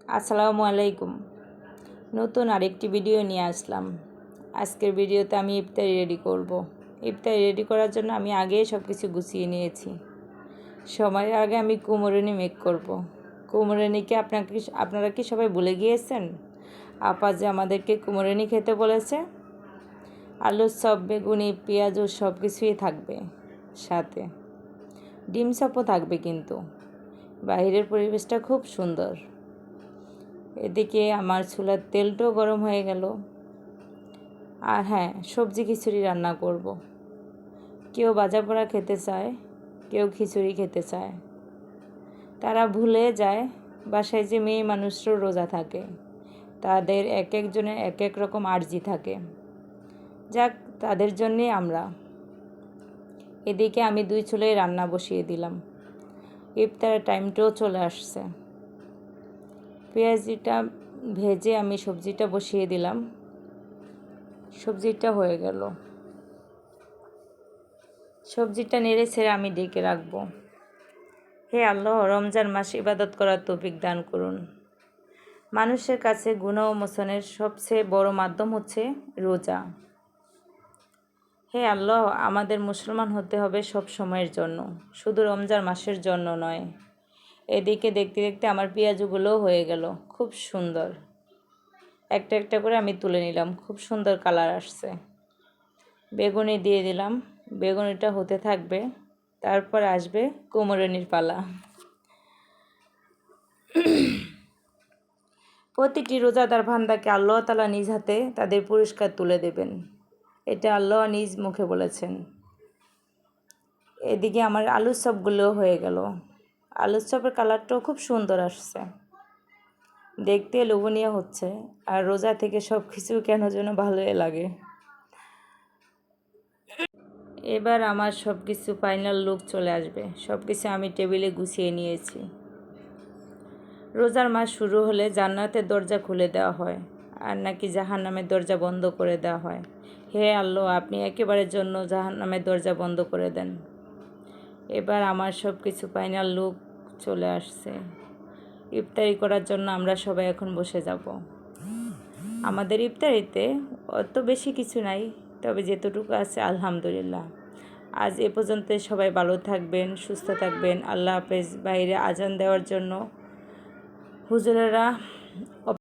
আসসালামু আলাইকুম। নতুন আরেকটি ভিডিও নিয়ে আসলাম। আজকের ভিডিওতে আমি ইফতারি রেডি করব। ইফতারি রেডি করার জন্য আমি আগেই সব কিছু গুছিয়ে নিয়েছি। সময়ের আগে আমি কুমড়োনি মেক করব। কুমড়োনিকে আপনারা কি সবাই ভুলে গিয়েছেন? আপা যে আমাদেরকে কুমড়োনি খেতে বলেছে। আলুর চপ, বেগুনি, পেঁয়াজও সব কিছুই থাকবে সাথে। ডিম চপও থাকবে কিন্তু। বাইরের পরিবেশটা খুব সুন্দর। এদিকে আমার চুলার তেলটাও গরম হয়ে গেল। আর হ্যাঁ, সবজি খিচুড়ি রান্না করব। কেউ ভাজা পোড়া খেতে চায়, কেউ খিচুড়ি খেতে চায়। তারা ভুলে যায় বাসায় যে মেয়ে মানুষরাও রোজা থাকে, তাদের এক একজনের এক এক রকম আর্জি থাকে। যাক, তাদের জন্যেই আমরা। এদিকে আমি 2 চুলায় রান্না বসিয়ে দিলাম। ইফতারের টাইমটাও চলে আসছে। পেঁয়াজিটা ভেজে আমি সবজিটা বসিয়ে দিলাম। সবজিটা হয়ে গেল। সবজিটা নেড়ে ছেড়ে আমি ঢেকে রাখব। হে আল্লাহ, রমজান মাস ইবাদত করার তৌফিক দান করুন। মানুষের কাছে গুনাহ মোচনের সবচেয়ে বড় মাধ্যম হচ্ছে রোজা। হে আল্লাহ, আমাদের মুসলমান হতে হবে সব সময়ের জন্য, শুধু রমজান মাসের জন্য নয়। এদিকে দেখতে দেখতে আমার পেঁয়াজগুলোও হয়ে গেল। খুব সুন্দর। একটা একটা করে আমি তুলে নিলাম। খুব সুন্দর কালার আসছে। বেগুনি দিয়ে দিলাম। বেগুনিটা হতে থাকবে। তারপর আসবে কুমড়োনির পালা। প্রতিটি রোজাদার বান্দাকে আল্লাহ তাআলা নিজ হাতে তাদের পুরস্কার তুলে দেবেন। এটা আল্লাহ নিজ মুখে বলেছেন। এদিকে আমার আলুর চপগুলোও হয়ে গেল। আলুর চপের কালারটাও খুব সুন্দর আসছে। দেখতে লোভনীয় হচ্ছে। আর রোজা থেকে সব কিছু কেন যেন ভালোই লাগে। এবার আমার সব কিছু ফাইনাল লুক চলে আসবে। সব কিছু আমি টেবিলে গুছিয়ে নিয়েছি। রোজার মাস শুরু হলে জান্নাতের দরজা খুলে দেওয়া হয়, আর নাকি জাহান্নামের দরজা বন্ধ করে দেওয়া হয়। হে আল্লাহ, আপনি একেবারের জন্য জাহান্নামের দরজা বন্ধ করে দেন। এবার আমার সব কিছু ফাইনাল লুক চলে আসছে। ইফতারি করার জন্য আমরা সবাই এখন বসে যাব। আমাদের ইফতারিতে অত বেশি কিছু নাই, তবে যেতটুকু আছে আলহামদুলিল্লাহ। আজ এ পর্যন্ত। সবাই ভালো থাকবেন, সুস্থ থাকবেন। আল্লাহ হাফেজ। বাইরে আজান দেওয়ার জন্য হুজুরেরা